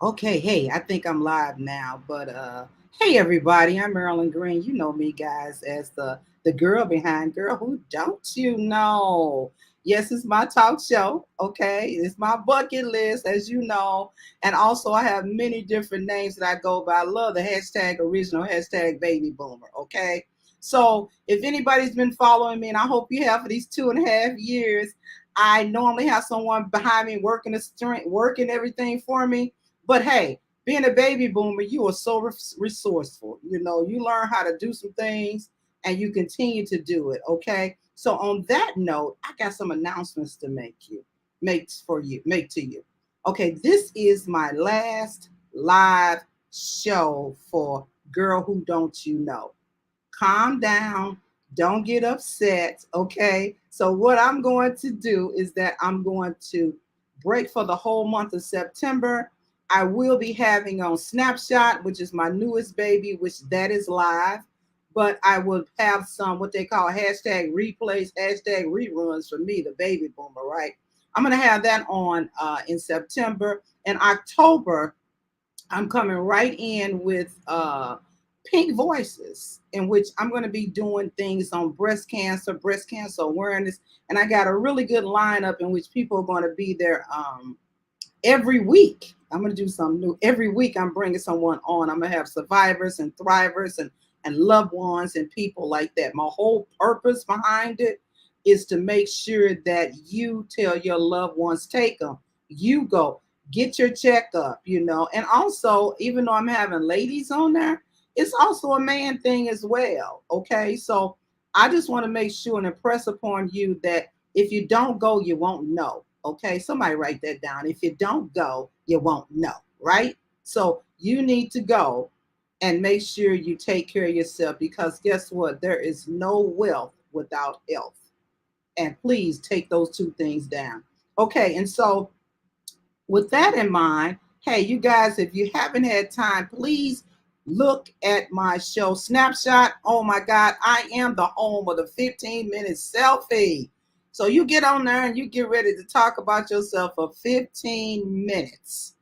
Okay, hey, I think I'm live now, but hey everybody, I'm Marilyn Green. You know me guys as the girl behind Girl Who Don't You Know. Yes, it's my talk show, okay? It's my bucket list, as you know. And also I have many different names that I go by. I love the hashtag original, hashtag baby boomer, okay? So if anybody's been following me, and I hope you have for these 2.5 years, I normally have someone behind me working the strength, working everything for me, but hey, being a baby boomer, you are so resourceful. You know, you learn how to do some things and you continue to do it. Okay. So on that note, I got some announcements to make to you. Okay, this is my last live show for Girl Who Don't You Know. Calm down. Don't get upset. Okay. So, what I'm going to do is that I'm going to break for the whole month of September. I will be having on Snapshot, which is my newest baby, which that is live. But I will have some what they call hashtag replays, hashtag reruns for me, the baby boomer, right? I'm going to have that on in September. In October, I'm coming right in with Pink Voices, in which I'm going to be doing things on breast cancer awareness, and I got a really good lineup in which people are going to be there every week. I'm going to do something new every week. I'm bringing someone on. I'm going to have survivors and thrivers and loved ones and people like that. My whole purpose behind it is to make sure that you tell your loved ones, take them, you go get your checkup, and also, even though I'm having ladies on there, it's also a man thing as well. Okay. So I just want to make sure and impress upon you that if you don't go, you won't know. Okay. Somebody write that down. If you don't go, you won't know. Right. So you need to go and make sure you take care of yourself, because guess what? There is no wealth without health. And please take those two things down. Okay. And so, with that in mind, hey, you guys, if you haven't had time, please look at my show Snapshot. Oh my God, I am the home of the 15-minute selfie. So you get on there and you get ready to talk about yourself for 15 minutes.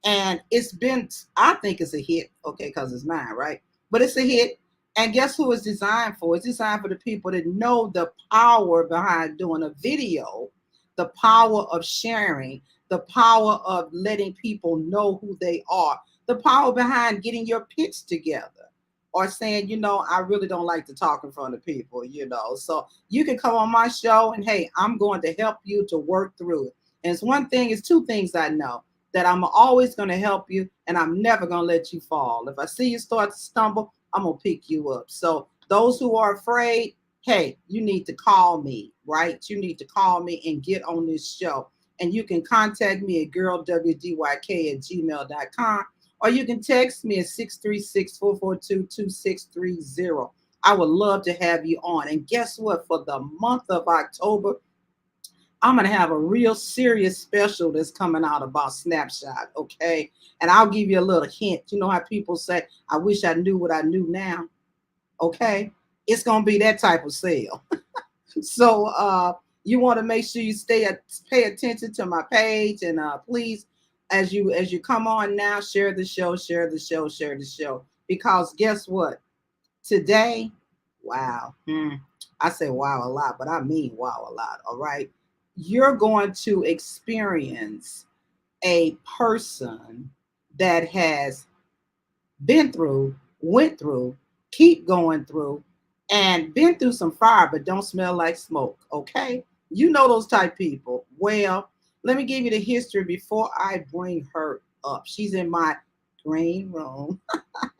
And it's been, I think it's a hit, okay, because it's mine, right? But it's a hit. And guess who it's designed for? It's designed for the people that know the power behind doing a video, the power of sharing, the power of letting people know who they are, the power behind getting your pitch together, or saying, I really don't like to talk in front of people. So you can come on my show and hey, I'm going to help you to work through it. And it's two things I know, that I'm always going to help you and I'm never going to let you fall. If I see you start to stumble, I'm going to pick you up. So those who are afraid, hey, you need to call me, right? You need to call me and get on this show. And you can contact me at girlwdyk@gmail.com, or you can text me at 636-442-2630. I would love to have you on. And guess what? For the month of October, I'm going to have a real serious special that's coming out about Snapshot, okay? And I'll give you a little hint. You know how people say, I wish I knew what I knew now, okay? It's going to be that type of sale. So you want to make sure you pay attention to my page, and please, as you come on now, share the show, share the show, share the show. Because guess what? Today, wow. I say wow a lot, but I mean wow a lot. All right. You're going to experience a person that has been through, went through, keep going through, and been through some fire, but don't smell like smoke. Okay. You know those type people. Well, let me give you the history before I bring her up. She's in my green room.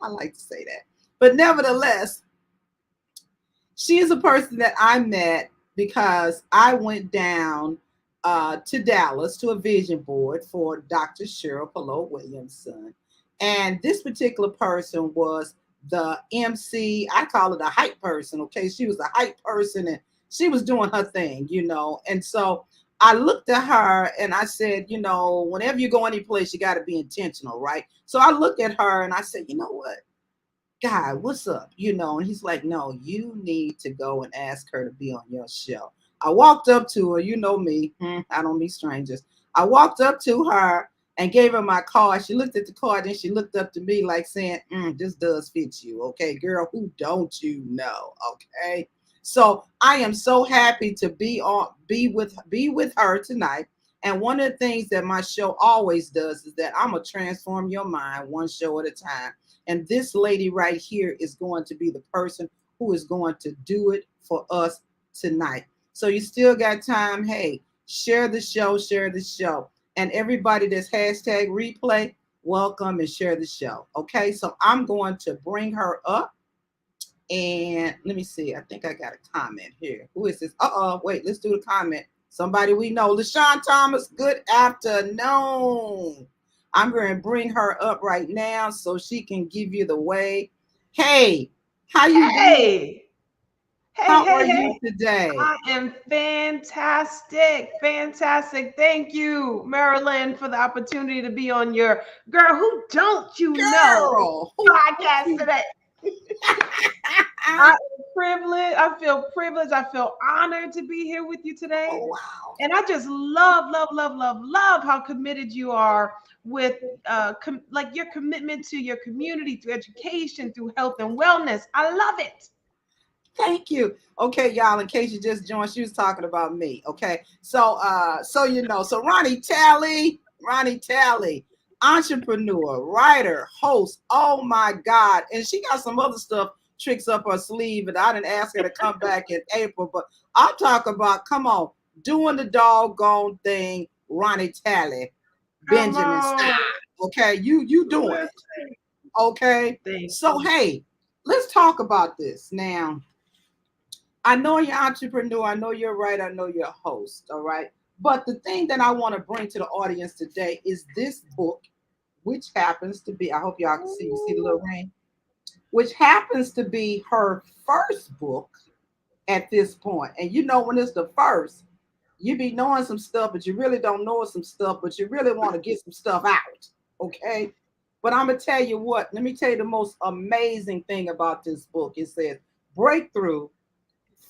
I like to say that. But nevertheless, she is a person that I met because I went down to Dallas to a vision board for Dr. Cheryl Pillow Williamson. And this particular person was the MC. I call it a hype person. Okay. She was a hype person and she was doing her thing. And so I looked at her and I said, whenever you go any place, you got to be intentional, right? So I looked at her and I said, you know what? God, what's up? And he's like, no, you need to go and ask her to be on your show. I walked up to her, you know me, I don't meet strangers. I walked up to her and gave her my card. She looked at the card, and she looked up to me like saying, "This does fit you, okay, girl. Who don't you know, okay?" So I am so happy to be with her tonight. And one of the things that my show always does is that I'm gonna transform your mind one show at a time. And this lady right here is going to be the person who is going to do it for us tonight. So you still got time. Hey, share the show, share the show. And everybody that's hashtag replay, welcome and share the show. Okay, so I'm going to bring her up. And let me see. I think I got a comment here. Who is this? Wait, let's do the comment. Somebody we know. LaShawn Thomas, good afternoon. I'm going to bring her up right now so she can give you the way. Hey, how you doing? Hey, hey, How hey, are you hey. today? I am fantastic. Fantastic. Thank you, Marilyn, for the opportunity to be on your Girl Who Don't You Know Girl, who don't podcast you? today. I am privileged. I feel privileged. I feel honored to be here with you today. Oh, wow. And I just love, love, love, love, love how committed you are with like your commitment to your community through education, through health and wellness. I love it. Thank you. Okay, y'all, in case you just joined, she was talking about me. Okay. So Ronnie Talley, entrepreneur, writer, host. Oh my God. And she got some other stuff tricks up her sleeve, and I didn't ask her to come back in April, but I'll talk about come on, doing the doggone thing, Ronnie Talley, Come Benjamin on. style. Okay, you doing it. Listen. Okay. Thank So you. hey, let's talk about this now. I know you're an entrepreneur. I know you're right. I know you're a host. All right. But the thing that I want to bring to the audience today is this book, which happens to be, I hope y'all can see, you see the little Ooh. ring, which happens to be her first book at this point. And you know, when it's the first, you be knowing some stuff, but you really don't know some stuff, but you really want to get some stuff out. Okay. But I'm going to tell you what, let me tell you the most amazing thing about this book. It says, Breakthrough,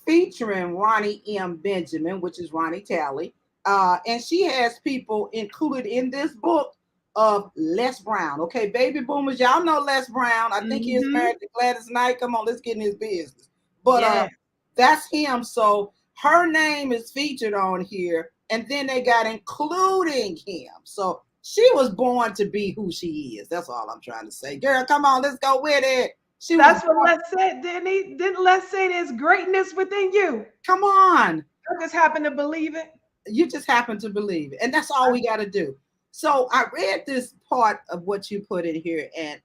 featuring Ronnie M. Benjamin, which is Ronnie Talley. And she has people included in this book of Les Brown. Okay, baby boomers, y'all know Les Brown. I think he is Mm-hmm. married to Gladys Knight. Come on, let's get in his business. But Yeah. that's him. So her name is featured on here, and then they got including him. So she was born to be who she is. That's all I'm trying to say. Girl, come on, let's go with it. She was That's what born. Les said, didn't he? Didn't Les say there's greatness within you? Come on. I just happen to believe it. You just happen to believe it. And that's all we got to do. So I read this part of what you put in here, and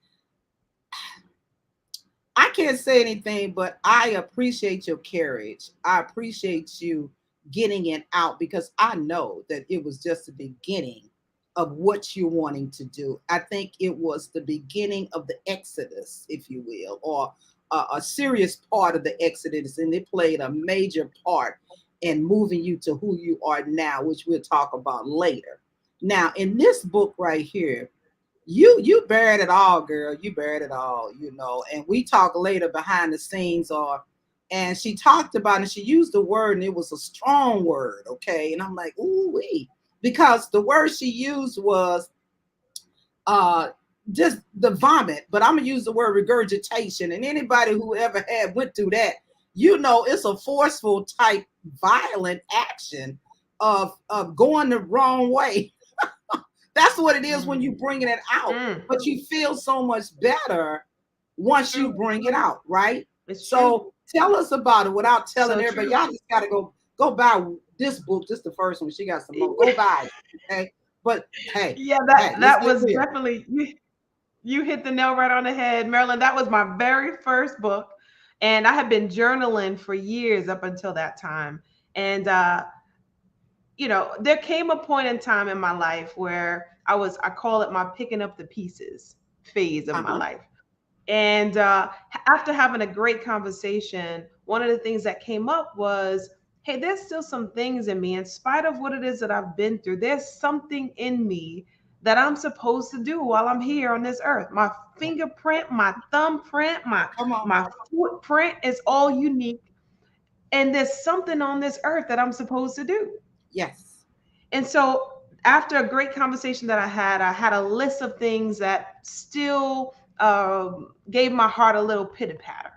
I can't say anything, but I appreciate your courage. I appreciate you getting it out because I know that it was just the beginning of what you're wanting to do. I think it was the beginning of the exodus, if you will, or a serious part of the exodus, and it played a major part in moving you to who you are now, which we'll talk about later. Now, in this book right here, you buried it all, girl. You buried it all, and we talk later behind the scenes, or and she talked about it, she used the word, and it was a strong word, okay? And I'm like, ooh wee. Because the word she used was uh just the vomit, but I'm gonna use the word regurgitation. And anybody who ever had went through that, it's a forceful type violent action of going the wrong way. That's what it is when you Mm. bringing it out. Mm. But you feel so much better once you True. bring it out, right? It's true. So tell us about it without telling So everybody. true. Y'all just gotta go buy this book. This is the first one. She got some more. Go buy it. Okay. But hey, Yeah, that hey, let's that get was real. definitely you hit the nail right on the head, Marilyn. That was my very first book, and I had been journaling for years up until that time. And there came a point in time in my life where I call it my picking up the pieces phase of my Uh-huh. life. And after having a great conversation, one of the things that came up was, hey, there's still some things in me, in spite of what it is that I've been through, there's something in me that I'm supposed to do while I'm here on this earth. My Yeah. fingerprint, my thumbprint, my Come on. my footprint is all unique. And there's something on this earth that I'm supposed to do. Yes. And so after a great conversation that I had a list of things that still gave my heart a little pitter patter.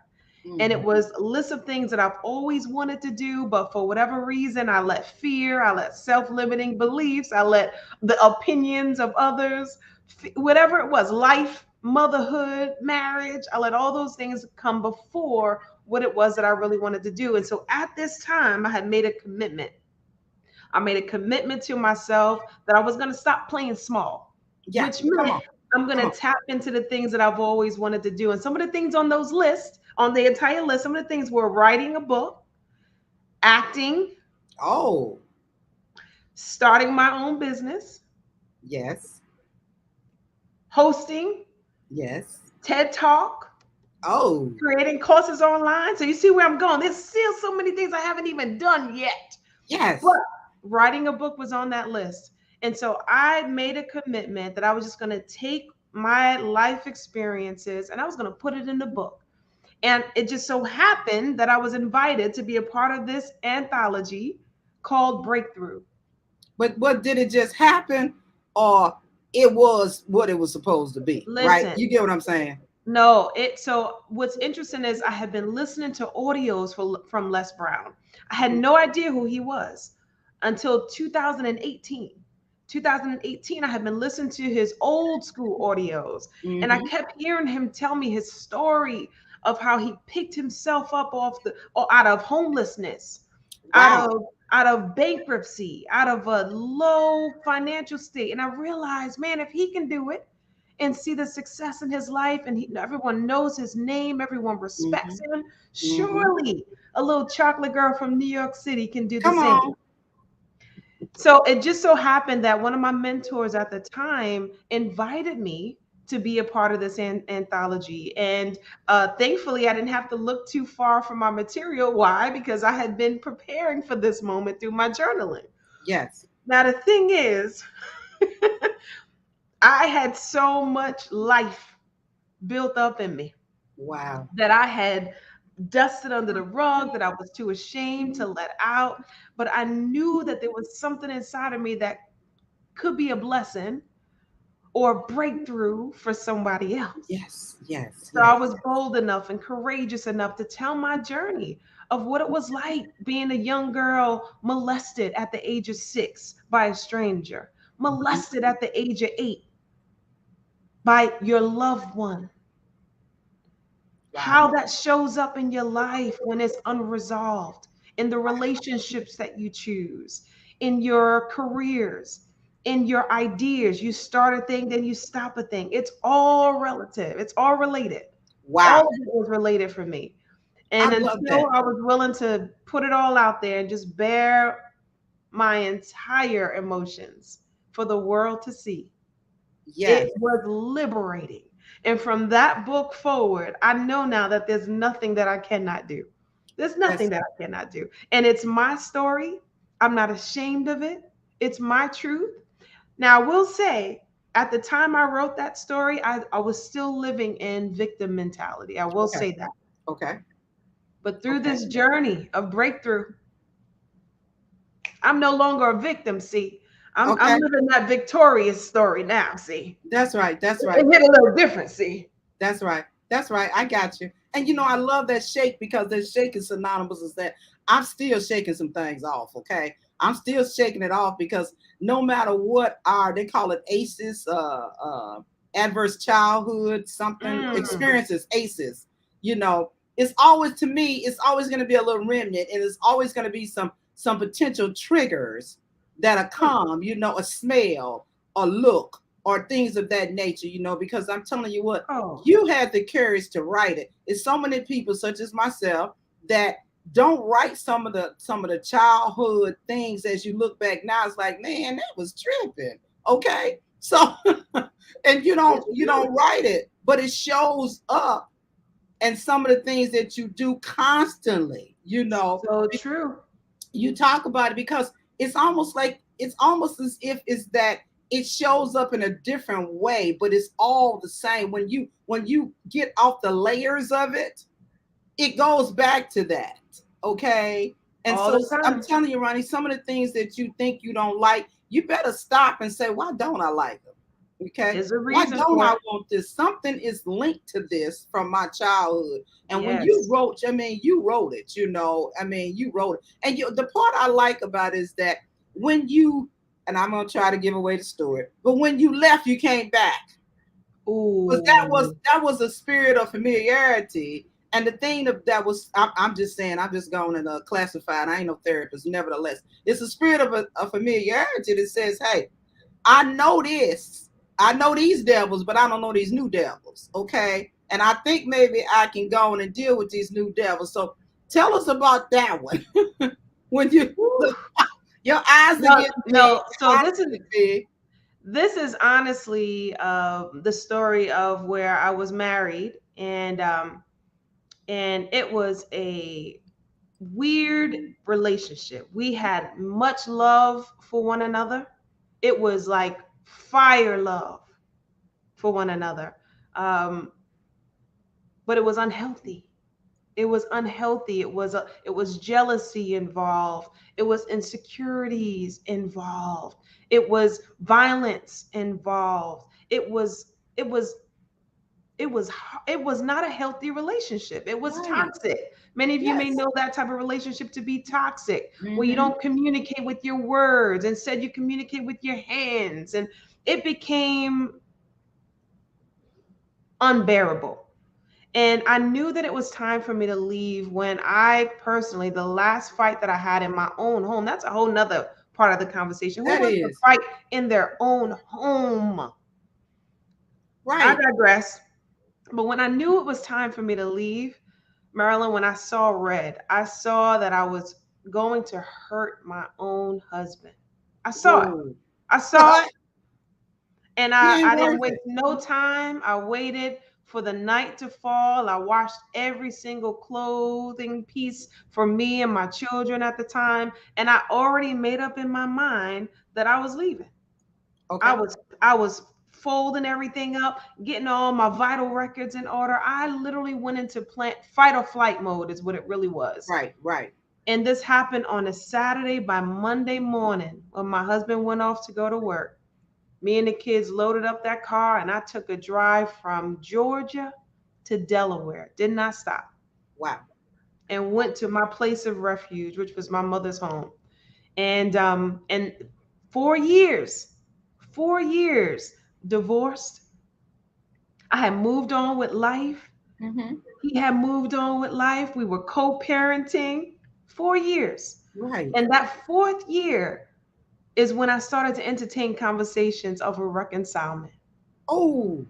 And it Mhm. was a list of things that I've always wanted to do, but for whatever reason, I let fear, I let self limiting beliefs, I let the opinions of others, whatever it was, life, motherhood, marriage, I let all those things come before what it was that I really wanted to do. And so at this time, I had made a commitment. I made a commitment to myself that I was going to stop playing small, Yeah, which come meant on, I'm going come to on. tap into the things that I've always wanted to do. And some of the things on those lists, on the entire list, some of the things were writing a book, acting, Oh, starting my own business, yes, hosting, yes. TED Talk, Oh, creating courses online. So you see where I'm going. There's still so many things I haven't even done yet. But yes. writing a book was on that list. And so I made a commitment that I was just going to take my life experiences and I was going to put it in the book. And it just so happened that I was invited to be a part of this anthology called Breakthrough. But what did it just happen, or it was what it was supposed to be? Right? Listen, You get what I'm saying? no, it so what's interesting is I had been listening to audios from Les Brown. I had no idea who he was until 2018. 2018, I had been listening to his old school audios, and I Mm-hmm. kept hearing him tell me his story of how he picked himself up off the or out of homelessness, out Wow. of out of bankruptcy, out of a low financial state. And I realized, man, if he can do it, and see the success in his life, and everyone knows his name, everyone respects Mm-hmm. him, Mm-hmm. surely a little chocolate girl from New York City can do the Come same. on. So it just so happened that one of my mentors at the time invited me to be a part of this anthology. And thankfully, I didn't have to look too far from my material. Why? Because I had been preparing for this moment through my journaling. Yes. Now, the thing is, I had so much life built up in me Wow. that I had dusted under the rug, that I was too ashamed to let out. But I knew that there was something inside of me that could be a blessing or a breakthrough for somebody else. Yes. Yes. So I Yes. was bold enough and courageous enough to tell my journey of what it was like being a young girl molested at the age of 6 by a stranger, Mhm. molested at the age of 8 by your loved one, Wow. how that shows up in your life when it's unresolved, in the relationships that you choose, in your careers, in your ideas. You start a thing, then you stop a thing. It's all relative, it's all related. All Wow. of it was related for me. I And love until that. I was willing to put it all out there and just bear my entire emotions for the world to see, Yes. it was liberating. And from that book forward, I know now that there's nothing that I cannot do. There's nothing That's that I cannot do. And it's my story. I'm not ashamed of it. It's my truth. Now, I will say, at the time I wrote that story, I was still living in victim mentality. I will okay. say that. Okay. But through Okay. this journey of breakthrough, I'm no longer a victim. See, I'm Okay. living that victorious story now. See, That's right. That's right. it hit a little different. See, That's right. That's right. I got you. And you know, I love that shake because that shake is synonymous with that. I'm still shaking some things off. Okay. I'm still shaking it off because no matter what they call it ACEs, adverse childhood, something mm, experiences, ACEs, you know, it's always to me, it's always going to be a little remnant and it's always going to be some potential triggers that come, you know, a smell, a look, or things of that nature, you know, because I'm telling you what, oh, you had the courage to write it. It's so many people, such as myself, that don't write some of the childhood things as you look back now. It's like, man, that was tripping. Okay. So and you don't it's you true. don't write it, but it shows up and some of the things that you do constantly, you know, So true. you talk about it because it's almost as if it's that it shows up in a different way, but it's all the same. When you get off the layers of it, it goes back to that. Okay. And All so the I'm time. telling you, Ronnie, some of the things that you think you don't like, you better stop and say, why don't I like them? Okay. There's a Why reason don't for I it. want this? Something is linked to this from my childhood. And when you Yes. wrote, you wrote it, you wrote it. And the part I like about it is that when you, and I'm going to try to give away the story, but when you left, you came back. Because Ooh. that was a spirit of familiarity. And the thing that was, I'm just saying, I'm just going to classify it. I ain't no therapist. Nevertheless, it's a spirit of a familiarity that says, hey, I know this. I know these devils, but I don't know these new devils. Okay. And I think maybe I can go on and deal with these new devils. So tell us about that one. When you Woo. look, your eyes are No, getting big, no. So your eyes are getting big. this is honestly the story of where I was married, and it was a weird relationship. We had much love for one another. It was like fire love for one another, um, but it was unhealthy. It was unhealthy. It was jealousy involved. It was insecurities involved. It was violence involved. It was it was not a healthy relationship. It was Right. toxic. Many of you may Yes. know that type of relationship to be toxic, where you Mm-hmm. don't communicate with your words, instead you communicate with your hands, and it became unbearable. And I knew that it was time for me to leave when I personally, the last fight that I had in my own home, that's a whole nother part of the conversation. Who That wants to is. fight in their own home? I Right. digress. But when I knew it was time for me to leave, Marilyn, when I saw red, I saw that I was going to hurt my own husband. I saw it. Whoa. I saw it. And He I ain't didn't worth waste it. no time. I waited for the night to fall. I washed every single clothing piece for me and my children at the time. And I already made up in my mind that I was leaving. Okay. I was folding everything up, getting all my vital records in order. I literally went into plant fight or flight mode is what it really was. Right. Right. And this happened on a Saturday. By Monday morning, when my husband went off to go to work, me and the kids loaded up that car and I took a drive from Georgia to Delaware. Did not stop. Wow. And went to my place of refuge, which was my mother's home. And 4 years, 4 years divorced. I had moved on with life. Mm-hmm. He had moved on with life. We were co-parenting 4 years. Right. And that fourth year is when I started to entertain conversations of a reconcilement. Oh.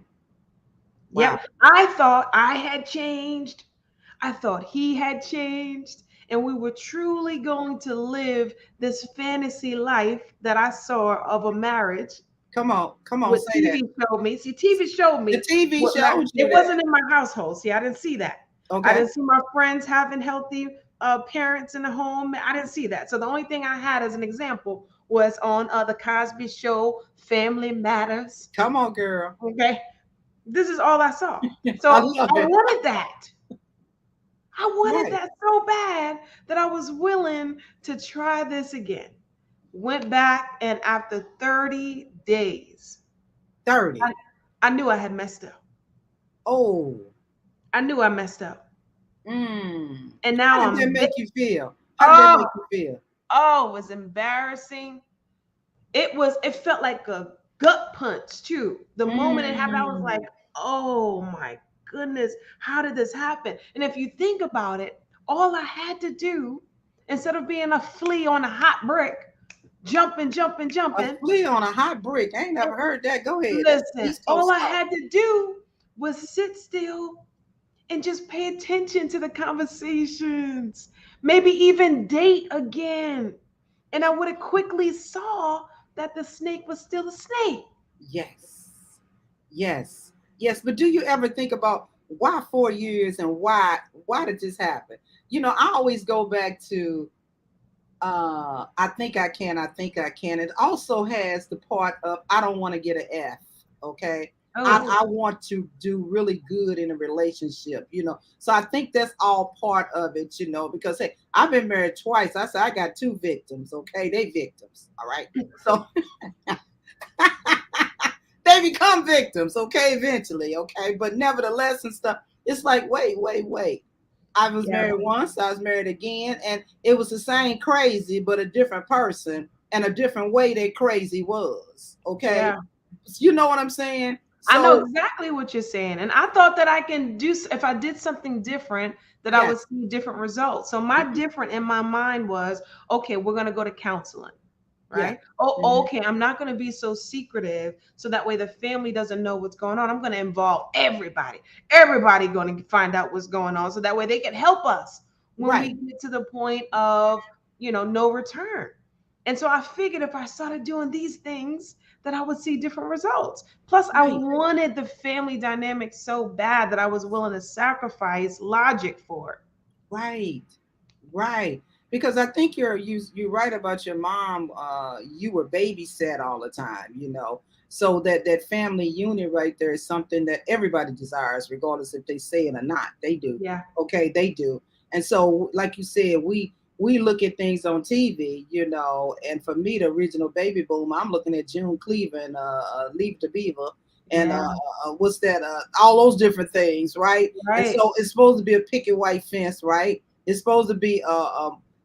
Wow. Yep. I thought I had changed. I thought he had changed. And we were truly going to live this fantasy life that I saw of a marriage. Come on. Come on. What Say that. TV showed me. See, TV showed The me TV what showed you it that. wasn't in my household. See, I didn't see that. I Okay. didn't see my friends having healthy parents in the home. I didn't see that. So the only thing I had as an example was on the Cosby Show, Family Matters. Come on, girl. Okay, this is all I saw. I So love I it. wanted that. I wanted Right. that so bad that I was willing to try this again. Went back, and after 30 days, 30. I, I knew I had messed up. Oh. I knew I messed up. And How now did that I'm make you feel? How did that oh, make you feel? oh, it was embarrassing. It felt like a gut punch too. The moment it happened, I was like, Mm. oh my goodness, how did this happen? And if you think about it, all I had to do, instead of being a flea on a hot brick, jumping, jumping, A jumping, flea on a hot brick. I ain't never heard that. Go ahead. That's listen, East all Coast I talk. had to do was sit still and just pay attention to the conversations. Maybe even date again. And I would have quickly saw that the snake was still a snake. Yes. Yes. Yes. But do you ever think about why 4 years and why did this happen? I always go back to I think I can. It also has the part of I don't want to get an F. Okay. Oh, I want to do really good in a relationship, So I think that's all part of it, because hey, I've been married twice. I said I got two victims, okay? They victims, all right? So they become victims, okay, eventually, okay? But nevertheless and stuff, it's like, wait. I was yeah, married once, I was married again, and it was the same crazy, but a different person and a different way that crazy was, okay? yeah. You know what I'm saying? I know So, exactly what you're saying. And I thought that I can do, if I did something different, that I would yes. see different results. So my different in my mind was, okay, we're going to go to counseling. Yeah. Right. Oh, Hmm. okay. I'm not going to be so secretive so that way the family doesn't know what's going on. I'm going to involve everybody. Everybody going to find out what's going on so that way they can help us when we Right. get to the point of, no return. And so I figured if I started doing these things, that I would see different results. Plus, I Right. wanted the family dynamic so bad that I was willing to sacrifice logic for it. Right. Right. Because I think you're right about your mom. You were babysat all the time. So that family unit right there is something that everybody desires, regardless if they say it or not. They do. Yeah. Okay, they do. And so, like you said, we look at things on TV. And for me, the original baby boom, I'm looking at June Cleaver and Leave the Beaver, and Yeah. what's that? All those different things, right? And Right. so it's supposed to be a picket white fence, right? It's supposed to be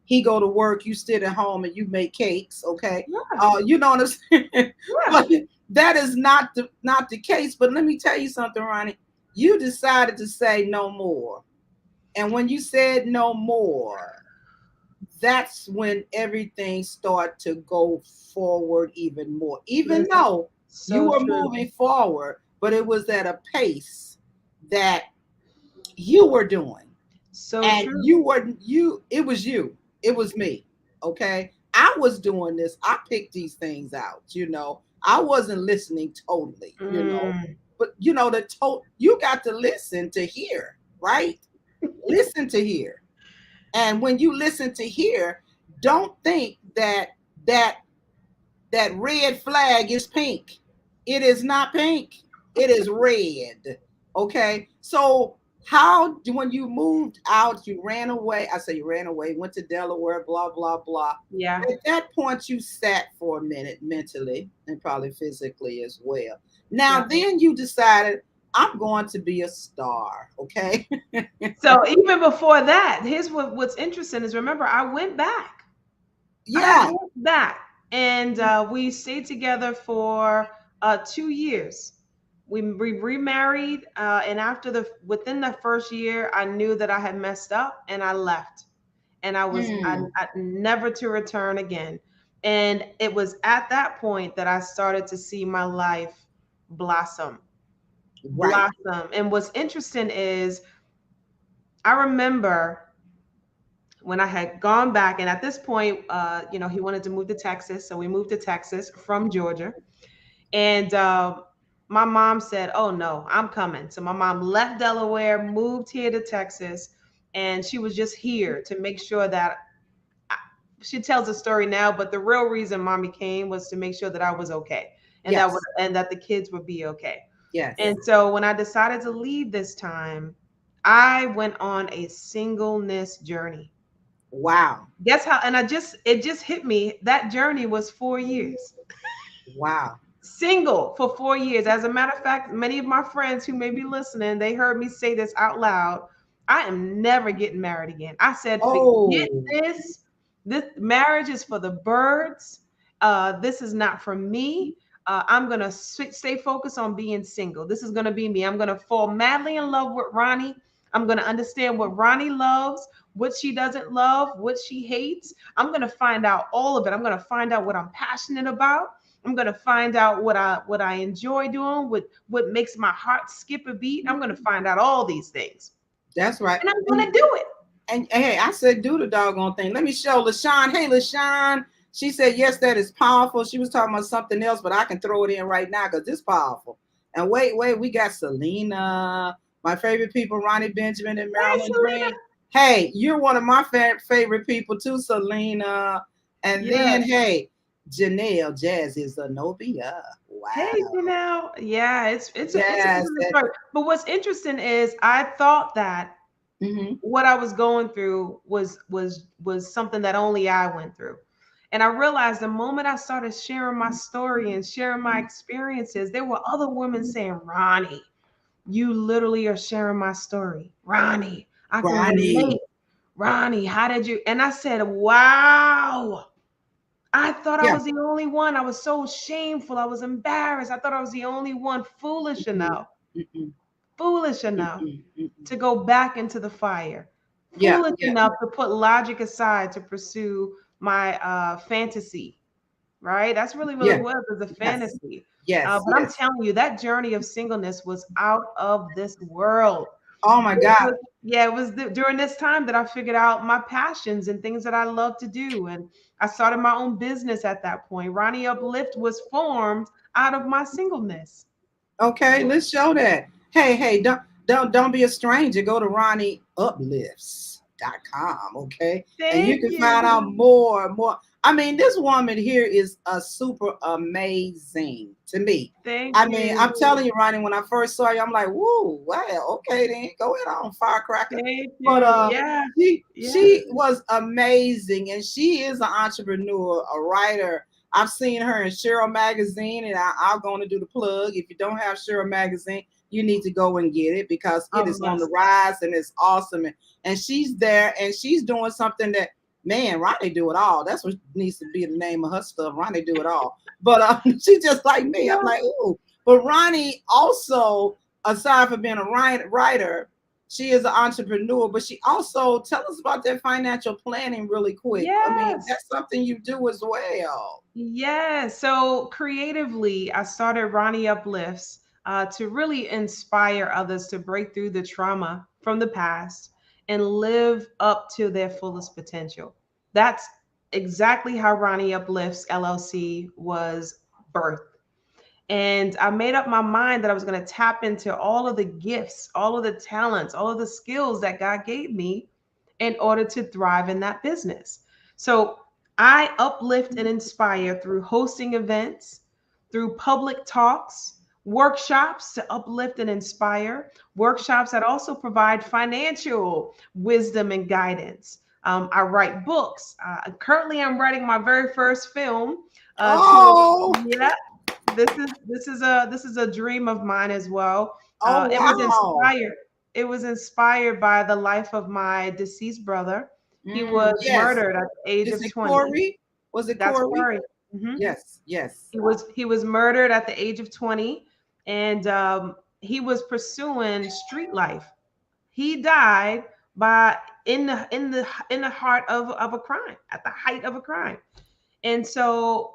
he go to work, you sit at home and you make cakes, okay? Yeah. You know what I'm saying? Yeah. But that is not the case. But let me tell you something, Ronnie. You decided to say no more. And when you said no more, that's when everything started to go forward even more. Even Listen, though you so were true. moving forward, but it was at a pace that you were doing. So And true. it was you, it was me, okay? I was doing this, I picked these things out. I wasn't listening totally. Mm, But you got to listen to hear, right? Listen to hear. And when you listen to hear, don't think that that red flag is pink. It is not pink. It is red. Okay. So when you moved out, you ran away. I say you ran away, went to Delaware, blah, blah, blah. yeah. At that point, you sat for a minute mentally and probably physically as well. Now, Yeah. then you decided, I'm going to be a star. Okay. So even before that, here's what's interesting is remember, I went back. I Yeah. went back and we stayed together for 2 years. We remarried, and within the first year, I knew that I had messed up, and I left, and Mm, I never to return again. And it was at that point that I started to see my life blossom, right. blossom. And what's interesting is I remember when I had gone back, and at this point, he wanted to move to Texas, so we moved to Texas from Georgia, and my mom said, "Oh no, I'm coming." So my mom left Delaware, moved here to Texas, and she was just here to make sure that she tells a story now, but the real reason mommy came was to make sure that I was okay, Yes. and that the kids would be okay. Yes. And so when I decided to leave this time, I went on a singleness journey. Wow. Guess how? And it just hit me. That journey was 4 years. Wow. Single for 4 years. As a matter of fact, many of my friends who may be listening, they heard me say this out loud. I am never getting married again. I said, forget Oh, this. This marriage is for the birds. This is not for me. I'm gonna stay focused on being single. This is gonna be me. I'm gonna fall madly in love with Ronnie. I'm gonna understand what Ronnie loves, what she doesn't love, what she hates. I'm gonna find out all of it. I'm gonna find out what I'm passionate about. I'm gonna find out what I enjoy doing, what makes my heart skip a beat. I'm gonna find out all these things, that's right. and I'm And, gonna do it. and hey, I said do the doggone thing. Let me show LaShawn. Hey, LaShawn. She said, yes, that is powerful. She was talking about something else, but I can throw it in right now because it's powerful. And wait, we got Selena, my favorite people, Ronnie Benjamin and Hey, Marilyn Selena. Green. Hey, you're one of my favorite people too, Selena. And then, Yes. hey, Janelle, Jazz is Zenobia. Hey, Wow. Janelle. Yeah, it's a Yes. good story. But what's interesting is I thought that Mm-hmm. what I was going through was something that only I went through. And I realized the moment I started sharing my story and sharing my experiences, there were other women saying, Ronnie, you literally are sharing my story. Ronnie, I can Ronnie. relate. Ronnie, how did you? And I said, wow. I thought I Yeah. was the only one. I was so shameful. I was embarrassed. I thought I was the only one Mm-mm, mm-mm, foolish enough mm-mm, mm-mm. to go back into the fire, Yeah. foolish Yeah. enough to put logic aside to pursue my fantasy, right? That's really, really Yeah. was as a Yes. fantasy. Yes. But I'm Yes. telling you, that journey of singleness was out of this world. Oh my It God. was, yeah, it was during this time that I figured out my passions and things that I love to do. And I started my own business at that point. Ronnie Uplift was formed out of my singleness. Okay, let's show that. Hey, hey, don't be a stranger. Go to RonnieUplifts.com, okay? And you Thank can find you. out more. I mean, this woman here is a super amazing to me. Thank I mean, I'm you. telling you, Ronnie, when I first saw you, I'm like, whoa, wow, okay, then go ahead on, firecracker. Thank But you. Yeah. Yeah. she was amazing, and she is an entrepreneur, a writer. I've seen her in Cheryl magazine, and I'm going to do the plug. If you don't have Cheryl magazine, you need to go and get it because A it is on the must. rise and it's awesome. And she's there, and she's doing something that, man, Ronnie do it all. That's what needs to be the name of her stuff. Ronnie do it all. But she's just like me. I'm Yeah. like, ooh. But Ronnie also, aside from being a writer, she is an entrepreneur, but she also tell us about that financial planning really quick. I mean, Yes. that's something you do as well. Yeah. So creatively, I started Ronnie Uplifts to really inspire others to break through the trauma from the past and live up to their fullest potential. That's exactly how Ronnie Uplifts LLC was birthed. And I made up my mind that I was going to tap into all of the gifts, all of the talents, all of the skills that God gave me in order to thrive in that business. So I uplift and inspire through hosting events, through public talks, workshops to uplift and inspire, workshops that also provide financial wisdom and guidance. I write books. Currently, I'm writing my very first film. To Oh, Yeah, this is a dream of mine as well. oh It was wow. inspired. It was inspired by the life of my deceased brother. He was Yes. murdered at the age Is of it 20. Corey? Was it That's Corey? Corey. Hmm. Yes, yes. He was murdered at the age of 20, and he was pursuing street life. He died by in the heart of a crime, at the height of a crime. And so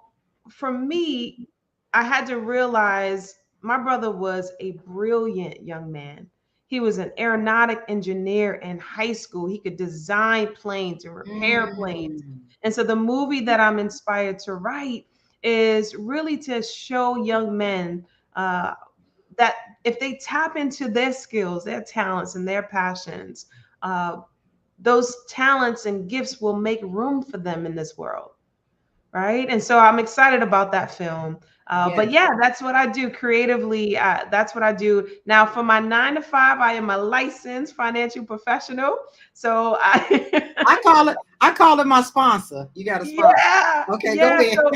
for me, I had to realize my brother was a brilliant young man. He was an aeronautic engineer in high school. He could design planes and repair planes. Mm, And so the movie that I'm inspired to write is really to show young men uh, that if they tap into their skills, their talents, and their passions, uh, those talents and gifts will make room for them in this world, right? And so I'm excited about that film. But yes. yeah, that's what I do creatively. That's what I do now. For my 9 to 5, I am a licensed financial professional. So I, I call it my sponsor. You got a sponsor. yeah, Okay, go yeah. ahead. So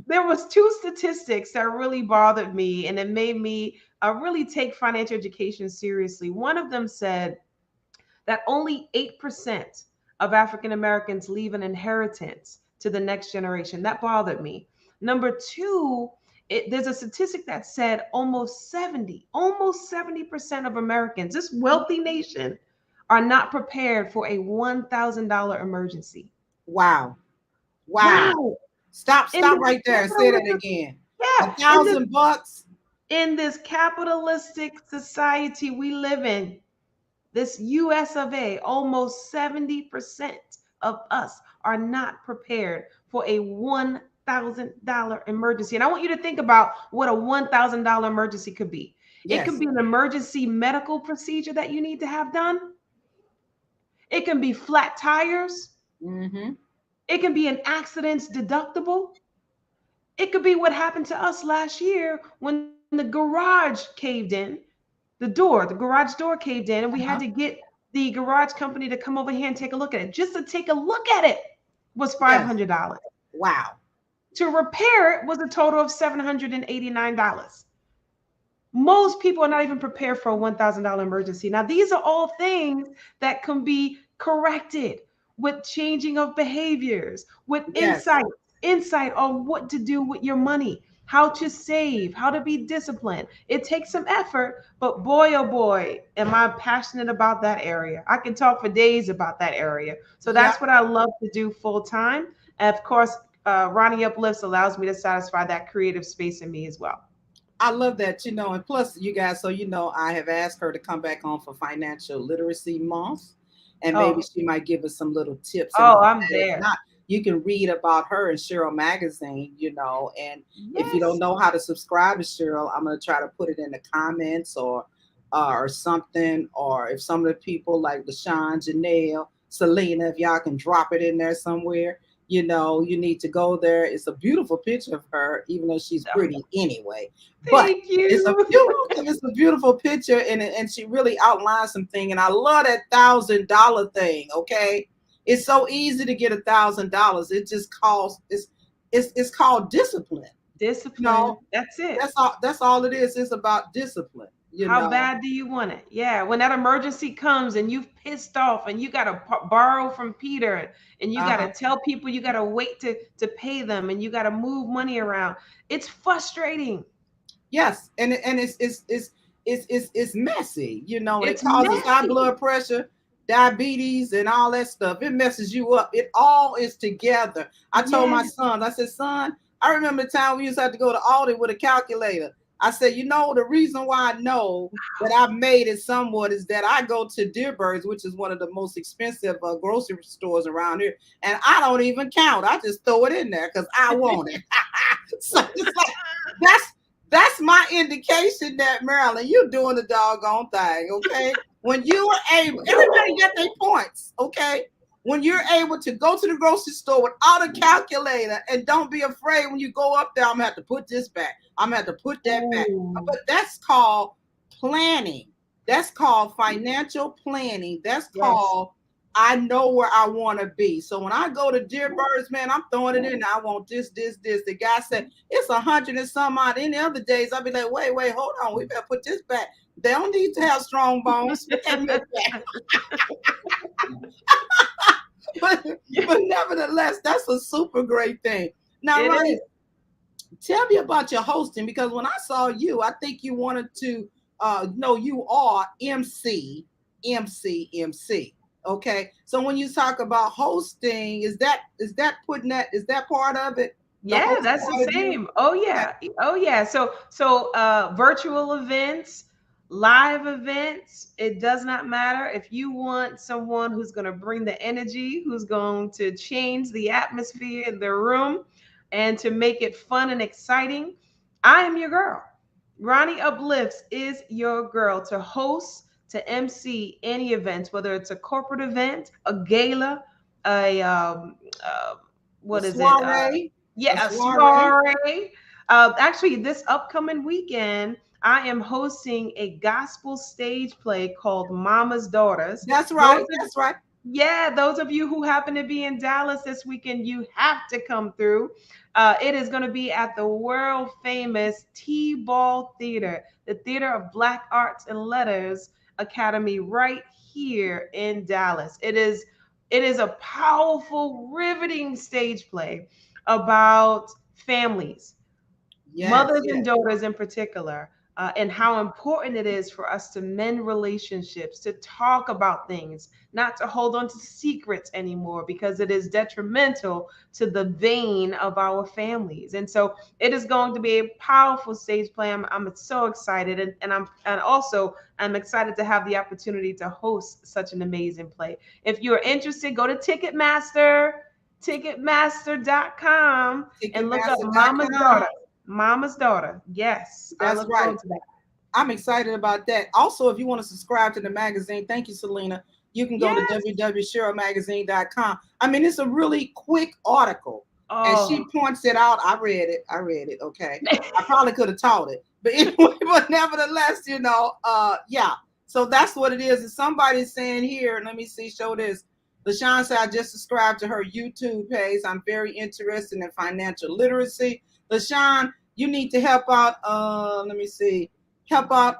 there was two statistics that really bothered me, and it made me really take financial education seriously. One of them said that only 8% of African Americans leave an inheritance to the next generation. That bothered me. Number two, there's a statistic that said almost 70% of Americans, this wealthy nation, are not prepared for a $1,000 emergency. Wow. Wow. Wow. In Stop this right there and say that capitalistic, again. A yeah, thousand bucks. in this capitalistic society we live in, this US of A, almost 70% of us are not prepared for a $1,000 emergency. And I want you to think about what a $1,000 emergency could be. It could Yes. be an emergency medical procedure that you need to have done. It can be flat tires. Mm-hmm. It can be an accidents deductible. It could be what happened to us last year when the garage caved in, the garage door caved in, and we had to Uh-huh. get the garage company to come over here and take a look at it. Just to take a look at it was Yes. $500. Wow. To repair it was a total of $789. Most people are not even prepared for a $1,000 emergency. Now, these are all things that can be corrected with changing of behaviors, with Yes. insight on what to do with your money, how to save, how to be disciplined. It takes some effort, but boy, oh boy, am I passionate about that area. I can talk for days about that area. So Yep. that's what I love to do full time. And of course, Ronnie Uplifts allows me to satisfy that creative space in me as well. I love that, and plus, you guys, so I have asked her to come back on for Financial Literacy Month, and maybe Oh, she might give us some little tips and oh, all I'm that. If there. not, you can read about her in Cheryl Magazine, and if you don't Yes. know how to subscribe to Cheryl, I'm gonna try to put it in the comments or something, or if some of the people like LaShawn, Janelle, Selena, if y'all can drop it in there somewhere. You need to go there. It's a beautiful picture of her, even though she's pretty anyway. But Thank you. it's a beautiful picture, and she really outlines something. And I love that $1,000 thing. Okay, it's so easy to get $1,000. It just calls it's called discipline. You Discipline. know, That's it. that's all it is. It's about discipline. How bad do you want it? Yeah, when that emergency comes and you've pissed off and you got to borrow from Peter and you got Uh-huh. to tell people you got to wait to pay them and you got to move money around. It's frustrating. Yes, and it's messy, and it It's causes high messy. blood pressure, diabetes, and all that stuff. It messes you up. It all is together. I told my Yes. son, I said, son, I remember the time we used to have to go to Aldi with a calculator. I said, the reason why I know that I've made it somewhat is that I go to Dearborn's, which is one of the most expensive grocery stores around here, and I don't even count. I just throw it in there because I want it. So it's like that's that's my indication that Marilyn, you're doing the doggone thing, okay? When you are able, everybody got their points, okay? When you're able to go to the grocery store without a calculator and don't be afraid when you go up there, I'm gonna have to put this back. I'm gonna have to put that back. Ooh, But that's called planning. That's called financial planning. That's yes. called I know where I want to be. So when I go to Dear Birds, man, I'm throwing it in. I want this, this, this. The guy said it's 100 and some odd. Any other days, I'll be like, wait, hold on. We better put this back. They don't need to have strong bones. Put that milk back. but, Yeah, but nevertheless, that's a super great thing. Now, it is. Ronnie, tell me about your hosting because when I saw you, I think you wanted to know you are MC. Okay, so when you talk about hosting, is that part of it? The Yeah, host that's the part of you? same. Oh Okay. yeah. Oh yeah. So virtual events, live events, it does not matter if you want someone who's going to bring the energy, who's going to change the atmosphere in the room and to make it fun and exciting. I am your girl. Ronnie Uplifts is your girl to host, to MC any events, whether it's a corporate event, a gala, a uh, A what is it? soiree, a Yeah, a soiree. soiree. Actually, this upcoming weekend, I am hosting a gospel stage play called Mama's Daughters. That's Those right. of That's right. yeah, those of you who happen to be in Dallas this weekend, you have to come through. It is going to be at the world famous T-Ball Theater, the Theater of Black Arts and Letters Academy, right here in Dallas. It is a powerful, riveting stage play about families, Yes, mothers and yes. daughters in particular, and how important it is for us to mend relationships, to talk about things, not to hold on to secrets anymore because it is detrimental to the vein of our families. And so it is going to be a powerful stage play. I'm so excited, and I'm excited to have the opportunity to host such an amazing play. If you're interested, go to Ticketmaster.com and look up Mama's Ticketmaster.com. Daughter. Mama's Daughter. Yes, I That's look right. forward to that. I'm excited about that. Also, if you want to subscribe to the magazine, thank you, Selena. You can go to Yes, www.cherylmagazine.com. I mean, it's a really quick article. and she Oh. points it out. I read it. I read it. Okay. I probably could have taught it, but anyway, but nevertheless, yeah. So that's what it is. And somebody's saying here, let me see, show this. LaShawn said, I just subscribed to her YouTube page. I'm very interested in financial literacy. LaShawn, you need to help out. Let me see, help out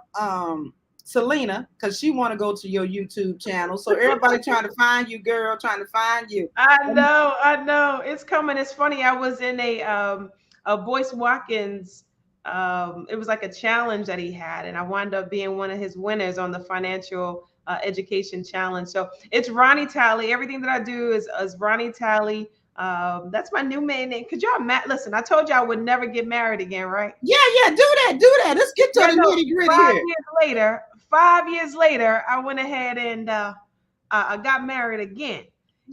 Selena, because she want to go to your YouTube channel. So everybody trying to find you, girl, trying to find you. I know. It's coming. It's funny. I was in a Boyce Watkins it was like a challenge that he had, and I wound up being one of his winners on the financial education challenge. So it's Roni Talley. Everything that I do is Roni Talley. That's my new main name. Could y'all listen, I told you I would never get married again, right? Yeah, yeah, do that, do that. Let's get to Yeah, the no. nitty gritty Five here. years later, 5 years later, I went ahead and I got married again.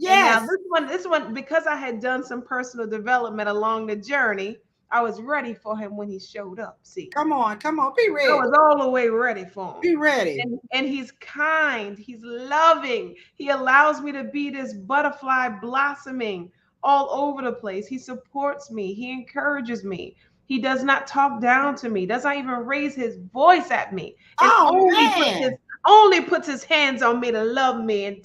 And now Yes. this one, because I had done some personal development along the journey, I was ready for him when he showed up. See, Come on, be I ready. was all the way ready for him. Be ready. And he's kind, he's loving. He allows me to be this butterfly blossoming all over the place. He supports me, he encourages me. He does not talk down to me, does not even raise his voice at me, and Oh man. only puts his hands on me to love me and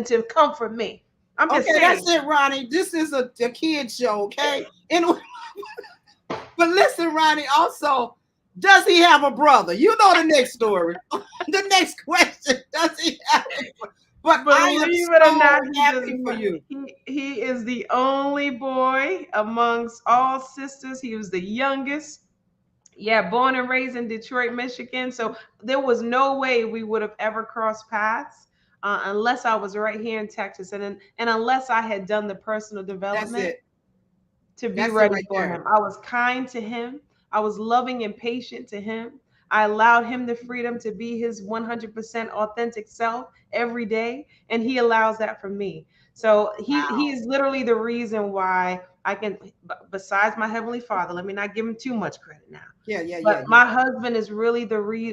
to comfort me. I'm just Okay, that's saying. it, Ronnie. This is a kid show, okay? Anyway, but listen, Ronnie, also, does he have a brother? You know the next story. The next question. Does he have a brother? But I am Believe it or so not, he does happy for not. you. He is the only boy amongst all sisters. He was the youngest. Yeah, born and raised in Detroit, Michigan. So there was no way we would have ever crossed paths unless I was right here in Texas, and unless I had done the personal That's development it. to be That's it ready right for there. him. I was kind to him. I was loving and patient to him. I allowed him the freedom to be his 100% authentic self every day, and he allows that from me. So he Wow. is literally the reason why I can. Besides my heavenly Father, let me not give him too much credit now. Yeah, yeah, But yeah, yeah. my husband is really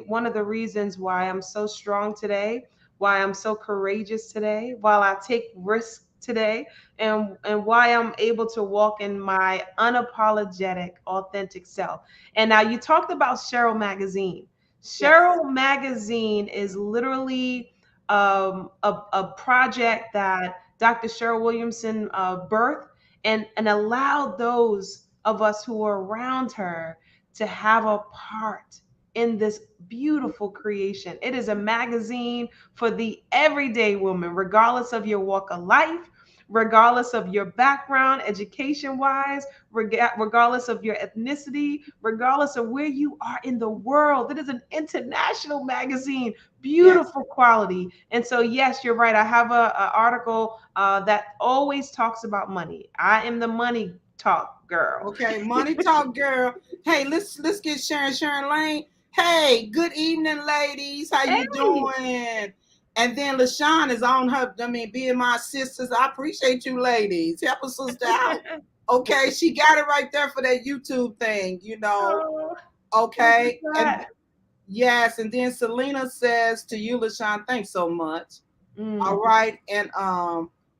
one of the reasons why I'm so strong today, why I'm so courageous today, while I take risks today, and why I'm able to walk in my unapologetic, authentic self. And now you talked about Cheryl Magazine. Yes. Cheryl Magazine is literally a project that Dr. Cheryl Williamson birthed and allowed those of us who were around her to have a part in this beautiful creation. It is a magazine for the everyday woman, regardless of your walk of life, regardless of your background, education wise, regardless of your ethnicity, regardless of where you are in the world. It is an international magazine, Yes. beautiful quality. And so, yes, you're right. I have a article that always talks about money. I am the money talk girl. Okay, money talk, girl. Hey, let's get Sharon Lane. Hey, good evening, ladies. How you Hey. doing? And then LaShawn is on her. I mean, being my sisters. I appreciate you, ladies. Help a sister out. Okay, she got it right there for that YouTube thing. Oh, look at Okay, and that. yes, and then Selena says to you, LaShawn, thanks so much. All Mm, right. And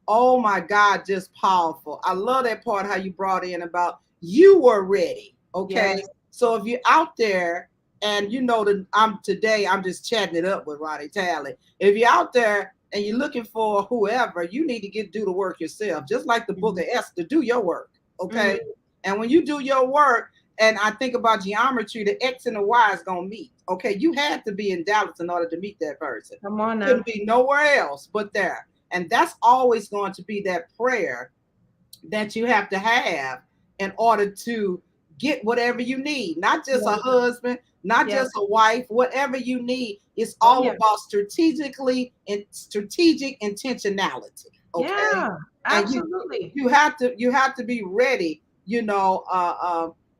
oh my God, just powerful. I love that part how you brought in about you were ready. Okay. yes. So if you're out there and you know that I'm just chatting it up with Roni Talley. If you're out there and you're looking for whoever, you need to do the work yourself. Just like the book Mhm, of Esther, do your work. mhm. Okay. And when you do your work, and I think about geometry, the X and the Y is gonna meet. Okay, you had to be in Dallas in order to meet that person. Come on Couldn't now. be nowhere else but there. And that's always going to be that prayer that you have to have in order to get whatever you need. Not just a Yes. husband, not Yes. just a wife, whatever you need. It's Oh all yeah. about strategic intentionality. Okay. Yeah. And Absolutely. you have to be ready.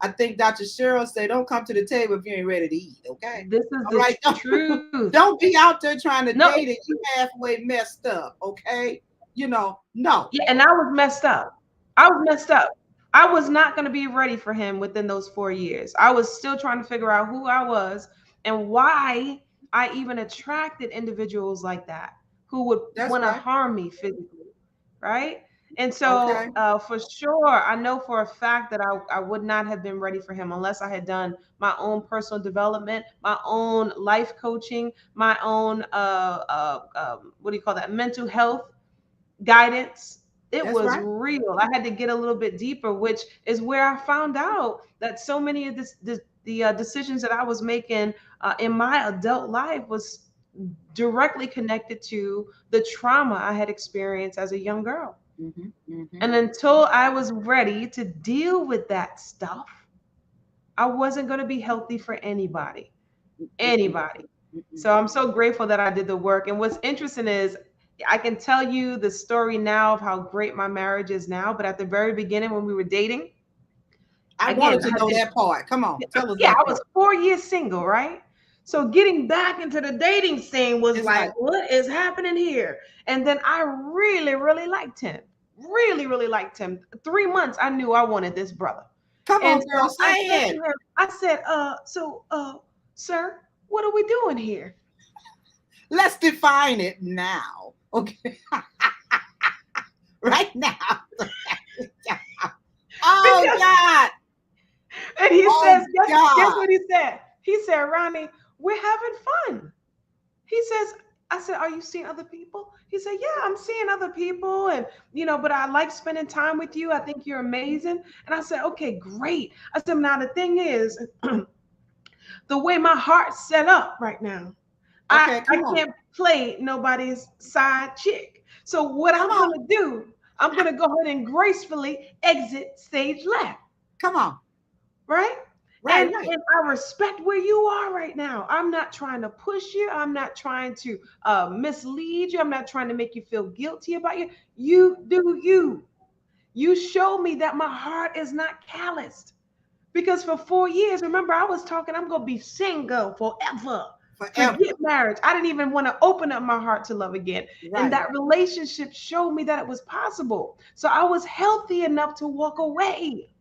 I think Dr. Cheryl said, "Don't come to the table if you ain't ready to eat." Okay, This is all the right. truth. Don't be out there trying to No. date it. You halfway messed up. Okay, no. Yeah, and I was messed up. I was messed up. I was not going to be ready for him within those 4 years. I was still trying to figure out who I was and why I even attracted individuals like that who would That's want to right. harm me physically, right? And so, Okay. for sure, I know for a fact that I would not have been ready for him unless I had done my own personal development, my own life coaching, my own, what do you call that, mental health guidance. It That's was right. real. I had to get a little bit deeper, which is where I found out that so many of the decisions that I was making in my adult life was directly connected to the trauma I had experienced as a young girl. Hmm. Hmm. And until I was ready to deal with that stuff, I wasn't going to be healthy for anybody. Anybody. So I'm so grateful that I did the work. And what's interesting is I can tell you the story now of how great my marriage is now. But at the very beginning, when we were dating, I again, wanted to I know did, that part. Come on, tell us yeah, that I was part. 4 years single, right? So getting back into the dating scene was It's like, like, what is happening here? And then I really, really liked him. Really, really liked him. 3 months, I knew I wanted this brother. come And on, so girl, I say said to it. him, I said, sir, what are we doing here? Let's define it now. Okay, right now. Oh Because God. and he says, Oh guess God. what he said? He said, Ronnie, we're having fun. He says, I said, are you seeing other people? He said, yeah, I'm seeing other people. And, but I like spending time with you. I think you're amazing. And I said, okay, great. I said, now the thing is, the way my heart's set up right now, I, Okay, I come on. can't play nobody's side chick. So what Come I'm on. going to do, I'm going to go ahead and gracefully exit stage left. Come on. Right? Right, right. And I respect where you are right now. I'm not trying to push you. I'm not trying to mislead you. I'm not trying to make you feel guilty about you. You do you. You show me that my heart is not calloused. Because for 4 years, remember, I was talking, I'm going to be single forever. Forever. Forget marriage. I didn't even want to open up my heart to love again. And Right. that relationship showed me that it was possible. So I was healthy enough to walk away.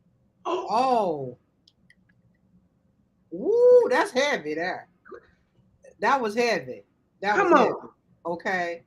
Oh, Oh, woo, that's heavy there. That was heavy. That was come on. heavy. Okay.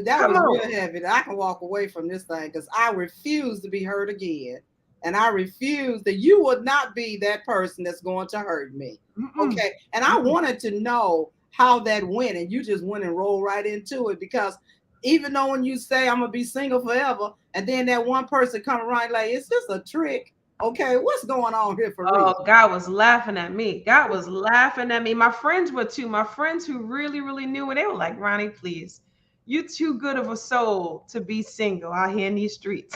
That Come was on. real heavy. That I can walk away from this thing because I refuse to be hurt again. And I refuse that you would not be that person that's going to hurt me. Mm-mm. Okay. And I Mm-mm. wanted to know how that went. And you just went and rolled right into it because even though when you say I'm gonna be single forever, and then that one person come around like it's just a trick. Okay, what's going on here for real? Oh, God was laughing at me. God was laughing at me. My friends were too. My friends who really, really knew it, they were like, Ronnie, please, you too good of a soul to be single out here in these streets.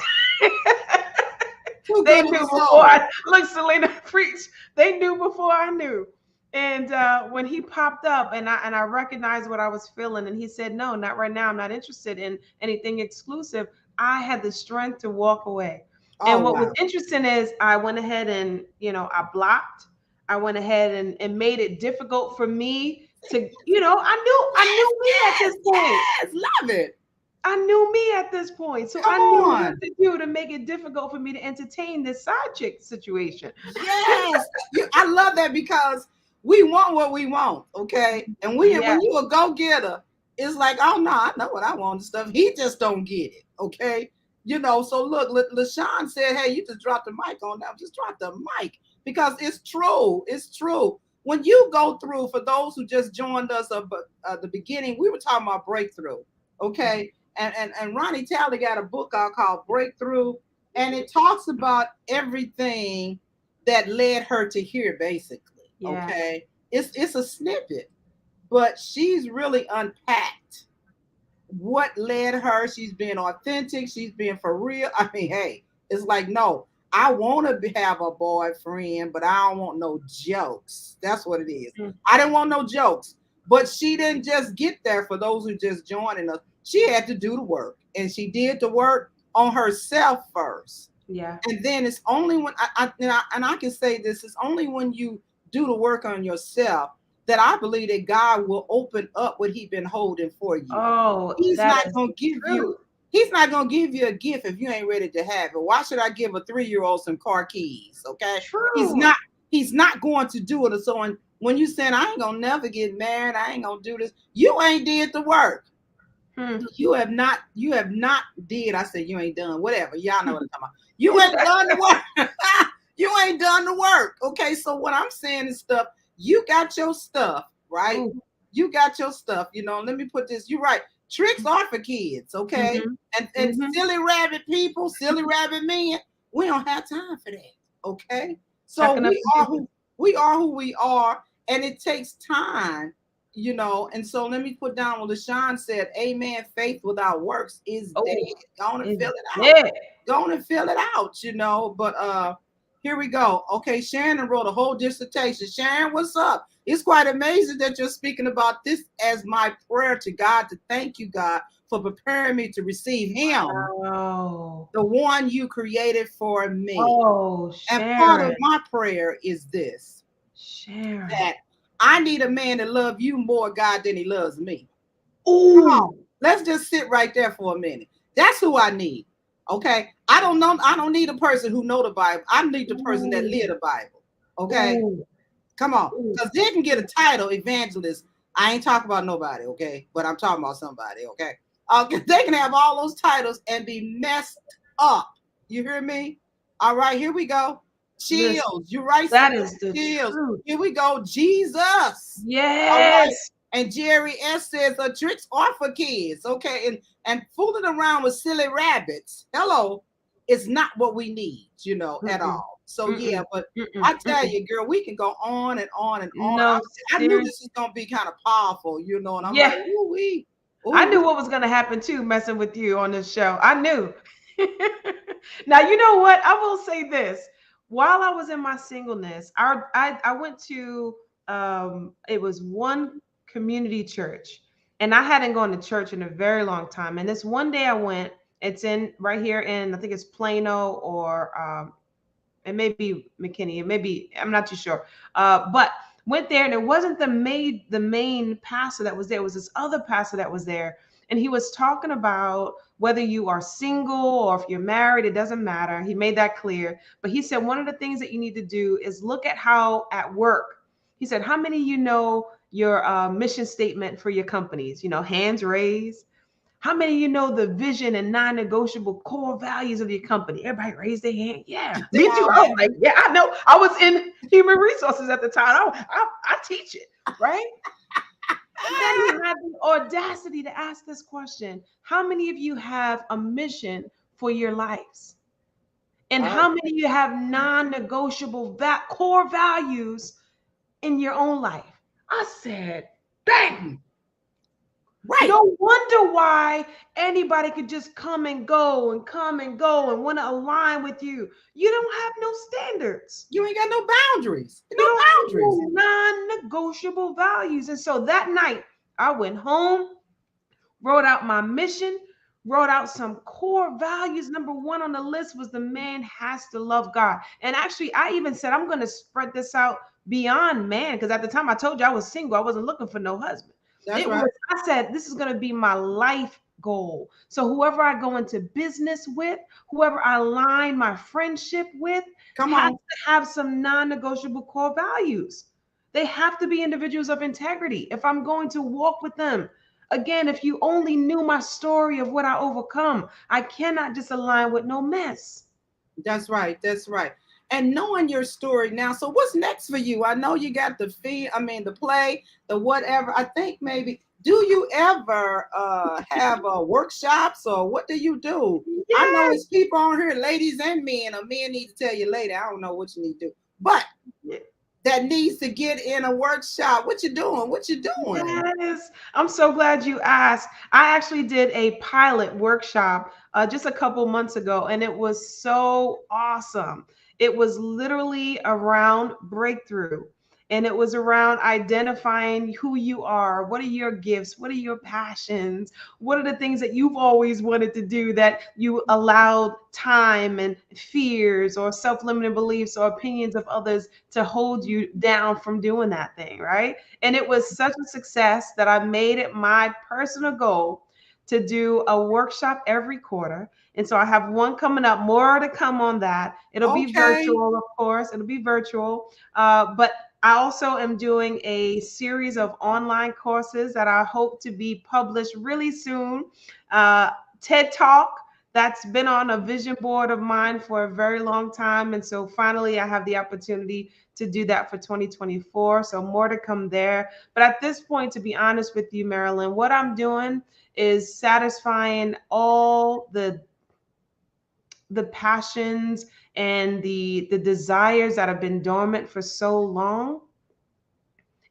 Too They good of knew a before soul. I look Selena preach. They knew before I knew. And when he popped up and I recognized what I was feeling, and he said, no, not right now. I'm not interested in anything exclusive. I had the strength to walk away. And Oh what was wow. interesting is I went ahead and, I blocked. I went ahead and made it difficult for me to, I knew Yes, me at this yes, point. yes. Love it. I knew me at this point. So Come I knew what on. to do to make it difficult for me to entertain this side chick situation. Yes. I love that because we want what we want. Okay. And Yeah. when you a go-getter, it's like, oh no, I know what I want and stuff. He just don't get it. Okay. So look, LaShawn said, hey, you just dropped the mic on now. Just drop the mic because it's true. It's true. When you go through, for those who just joined us at the beginning, we were talking about breakthrough. Okay. And Roni Talley got a book out called Breakthrough, and it talks about everything that led her to here, basically. Yeah. Okay. It's a snippet, but she's really unpacked what led her. She's being authentic. She's being for real. I mean, hey, it's like, no, I want to have a boyfriend, but I don't want no jokes. That's what it is. Mm. I didn't want no jokes. But she didn't just get there. For those who just joining us, she had to do the work. And she did the work on herself first. Yeah. And then it's only when I can say this, it's only when you do the work on yourself that I believe that God will open up what He's been holding for you. Oh, He's that not is gonna give you true. He's not gonna give you a gift if you ain't ready to have it. Why should I give a 3-year-old some car keys? Okay. He's True. not he's not going to do it. So when you saying I ain't gonna never get married, I ain't gonna do this, you ain't did the work. Hmm. You have not did. I said you ain't done whatever. Y'all know what I'm talking about. You ain't done the work. You ain't done the work. Okay, so what I'm saying is stuff. You got your stuff, right? Ooh. You got your stuff. Let me put this. You're right. Tricks are for kids, okay? Mm-hmm. And Mm-hmm. silly rabbit people, silly rabbit men, we don't have time for that. Okay. So Chucking up the deuces. we are who we are, and it takes time. And so let me put down what LaShawn said. Amen. Faith without works is dead. Oh, Go on and is fill it out. dead. Go on and fill it out. But here we go. Okay, Shannon wrote a whole dissertation. Sharon, what's up? It's quite amazing that you're speaking about this as my prayer to God to thank you, God, for preparing me to receive Him, Oh, the one you created for me. oh, And part of Sharon, my prayer is this, Sharon. that I need a man to love you more, God, than he loves me. Come on. Ooh, Let's just sit right there for a minute. That's who I need. Okay. I don't know. I don't need a person who know the Bible. I need the person that live ooh, the Bible. Okay. ooh, Come on. ooh. Because they can get a title, evangelist. I ain't talking about nobody, okay? But I'm talking about somebody, okay? They can have all those titles and be messed up. You hear me? All right, here we go. Listen, Chills. You right, that Sister is the Chills. truth. Here we go. Jesus. All right. Yes. And Jerry S says tricks are for kids, okay? And fooling around with silly rabbits, hello, is not what we need, at Mm-mm, all. So yeah, mm-mm, but mm-mm, I tell mm-mm. you, girl, we can go on and on and on. No, I knew seriously. this was gonna be kind of powerful, and I'm like, Yeah, ooh wee, I ooh knew wee. what was going to happen too, messing with you on this show. I knew. Now, you know what? I will say this. While I was in my singleness, I went to, it was one community church, and I hadn't gone to church in a very long time. And this one day I went, it's in right here in, I think it's Plano, or it may be McKinney, it may be, I'm not too sure. But went there, and it wasn't the main pastor that was there. It was this other pastor that was there, and he was talking about whether you are single or if you're married, it doesn't matter. He made that clear. But he said one of the things that you need to do is look at how at work. He said, how many of you know your mission statement for your companies? Hands raised. How many of you know the vision and non-negotiable core values of your company? Everybody raise their hand. Yeah, They me too. all I was have like, yeah, I know. I was in human resources at the time. I teach it, right? And then he had the audacity to ask this question: how many of you have a mission for your lives? And oh, how many of you have non-negotiable core values in your own life? I said, dang. mhm. Right. No wonder why anybody could just come and go and come and go and want to align with you. You don't have no standards. You ain't got no boundaries. No You don't have boundaries. no non-negotiable values. And so that night, I went home, wrote out my mission, wrote out some core values. Number one on the list was the man has to love God. And actually, I even said, I'm going to spread this out beyond man, because at the time I told you I was single, I wasn't looking for no husband. That's It right. was, I said, this is going to be my life goal. So whoever I go into business with, whoever I align my friendship with, Come has on. to have some non negotiable core values. They have to be individuals of integrity if I'm going to walk with them. Again, if you only knew my story of what I overcome, I cannot just align with no mess. That's right. That's right. And knowing your story now, so what's next for you? I know you got the fee, I mean the play, the whatever. I think maybe do you ever have workshops or what do you do? I know Yes. it's people on here, ladies and men, or men need to tell you later. I don't know what you need to do. But that needs to get in a workshop. What you doing? What you doing? Yes, I'm so glad you asked. I actually did a pilot workshop just a couple months ago, and it was so awesome. It was literally around breakthrough, and it was around identifying who you are, what are your gifts, what are your passions, what are the things that you've always wanted to do that you allowed time and fears or self limiting beliefs or opinions of others to hold you down from doing that thing, right? And it was such a success that I made it my personal goal to do a workshop every quarter. And so I have one coming up, more to come on that. It'll be Okay. virtual, of course. It'll be virtual. But I also am doing a series of online courses that I hope to be published really soon. Uh, TED Talk, that's been on a vision board of mine for a very long time. And so finally, I have the opportunity to do that for 2024. So more to come there. But at this point, to be honest with you, Marilyn, what I'm doing is satisfying all the passions and the desires that have been dormant for so long,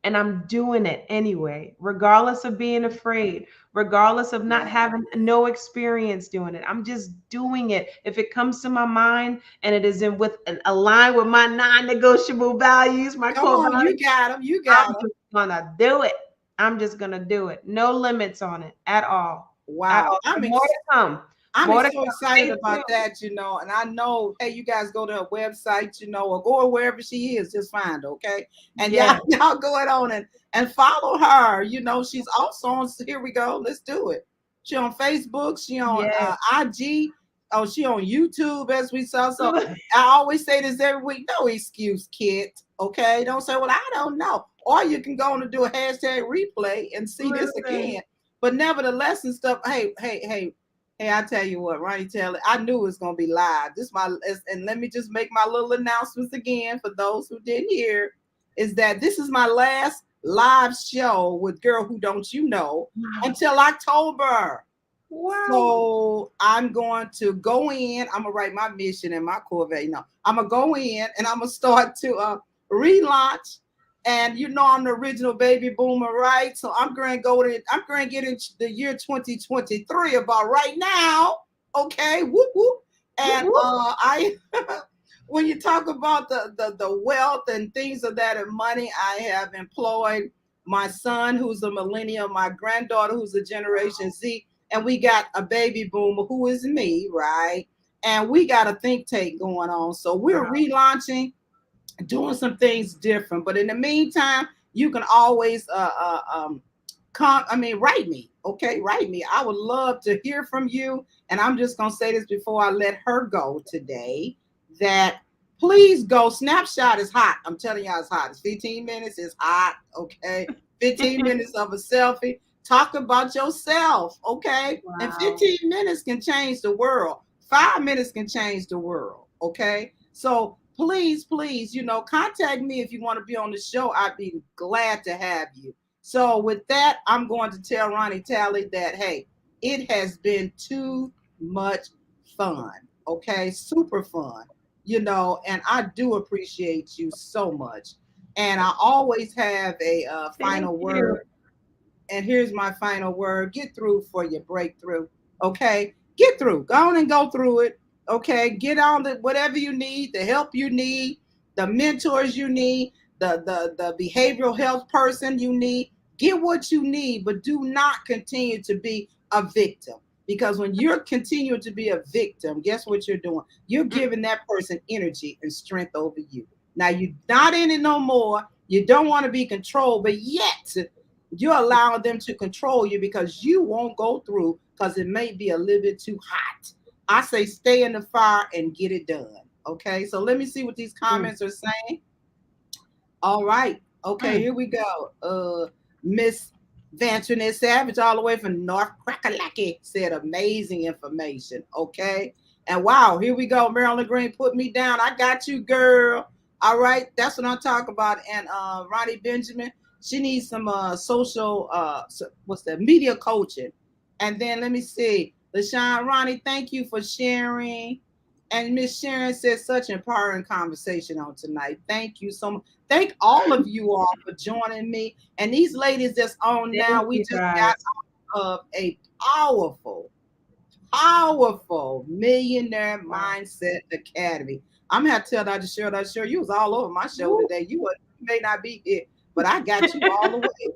and I'm doing it anyway, regardless of being afraid, regardless of not Yeah. having no experience doing it. I'm just doing it. If it comes to my mind and it is in with an align with my non-negotiable values, my Come core on, values, you got them. You I'm got them. just gonna do it. I'm just gonna do it. No limits on it at all. At Wow. all. So more to come. I'm More to so come. excited Stay about tuned. that, and I know, hey, you guys go to her website, or go wherever she is, just find her, okay? And y'all, Yes. y'all go it on and follow her. She's also on, here we go, let's do it. She on Facebook, she on Yes. IG, oh, she on YouTube as we saw. So I always say this every week, no excuse, kid, okay? Don't say, well, I don't know. Or you can go on and do a hashtag replay and see this Listen. again. But nevertheless and stuff, hey, I tell you what, Ronnie Talley, I knew it was gonna be live. And let me just make my little announcements again for those who didn't hear, is that this is my last live show with Girl Who Don't You Know Wow. until October. Wow. So I'm going to go in. I'm gonna write my mission in my Corvette. I'm gonna go in and I'm gonna start to relaunch. And I'm the original baby boomer, right? So I'm going to go to. I'm going to get into the year 2023 about right now. Okay, whoop whoop. Whoop, And whoop. I, when you talk about the wealth and things of that and money, I have employed my son, who's a millennial, my granddaughter, who's a Generation Z, and we got a baby boomer who is me, right? And we got a think tank going on. So we're Wow. relaunching, doing some things different. But in the meantime, you can always write me. Okay, write me. I would love to hear from you. And I'm just gonna say this before I let her go today, that please go. Snapshot is hot. I'm telling y'all, it's hot. It's 15 minutes. It's hot. Okay, 15 minutes of a selfie. Talk about yourself. Okay, and Wow. 15 minutes can change the world. 5 minutes can change the world. Okay, so please, please, contact me if you want to be on the show. I'd be glad to have you. So with that, I'm going to tell Roni Talley that, hey, it has been too much fun. Okay, super fun. And I do appreciate you so much. And I always have a Thank final you. word. And here's my final word: get through for your breakthrough. Okay, get through. Go on and go through it. Okay, get on the whatever you need, the help you need, the mentors you need, the behavioral health person you need. Get what you need, but do not continue to be a victim. Because when you're continuing to be a victim, guess what you're doing? You're Mm, giving that person energy and strength over you. Now you're not in it no more. You don't want to be controlled, but yet you're allowing them to control you because you won't go through because it may be a little bit too hot. I say stay in the fire and get it done. Okay, so let me see what these mm, comments are saying. All right. Okay, mm. here we go. Miss Vanternet Savage, all the way from North Crackalacky, said amazing information. Okay. And wow, here we go. Marilyn Green put me down. I got you, girl. All right. That's what I'm talking about. And Ronnie Benjamin, she needs some social what's that? Media coaching. And then let me see. LaShawn Ronnie, thank you for sharing. And Miss Sharon said such empowering conversation on tonight. Thank you so much. Thank all of you all for joining me. And these ladies that's on now, Thank we you just got guys. of a powerful, powerful Millionaire Wow. Mindset Academy. I'm gonna have to tell Dr. Cheryl, you was all over my show Woo. today. You may not be here, but I got you all the way.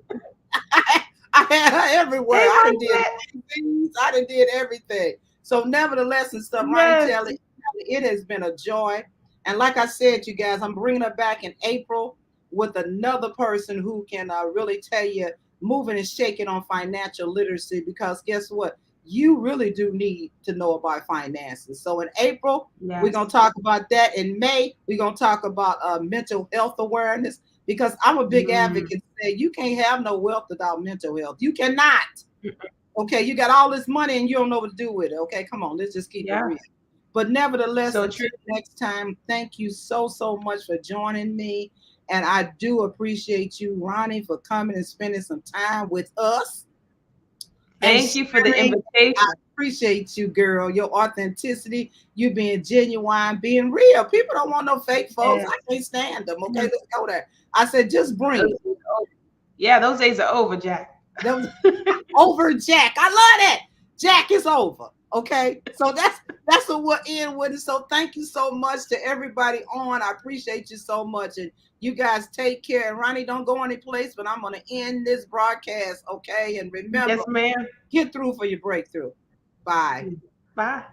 I had her everywhere. I Amen. done did things. I done did everything. So nevertheless and stuff, Ronnie Yes. Taylor, it has been a joy. And like I said, you guys, I'm bringing her back in April with another person who can really tell you moving and shaking on financial literacy, because guess what? You really do need to know about finances. So in April, we're Yes. going to talk about that. In May, we're going to talk about mental health awareness, because I'm a big Mm. advocate. Say you can't have no wealth without mental health. You cannot. Okay, you got all this money and you don't know what to do with it. Okay, come on, let's just keep it Yeah, real. But nevertheless, so true. until next time, thank you so much for joining me. And I do appreciate you, Ronnie, for coming and spending some time with us and Thank you for the sharing. I invitation. appreciate you, girl. Your authenticity, you being genuine, being real. People don't want no fake folks. Yeah. I can't stand them. Okay, Mm. let's go there. I said, just bring Those it. days are over. Yeah, those days are over, Jack. That was over Jack. I love that. Jack is over. Okay. So that's what we'll end with. And so thank you so much to everybody on. I appreciate you so much. And you guys take care. And Ronnie, don't go any place, but I'm gonna end this broadcast. Okay. And remember, Yes, ma'am. get through for your breakthrough. Bye. Bye.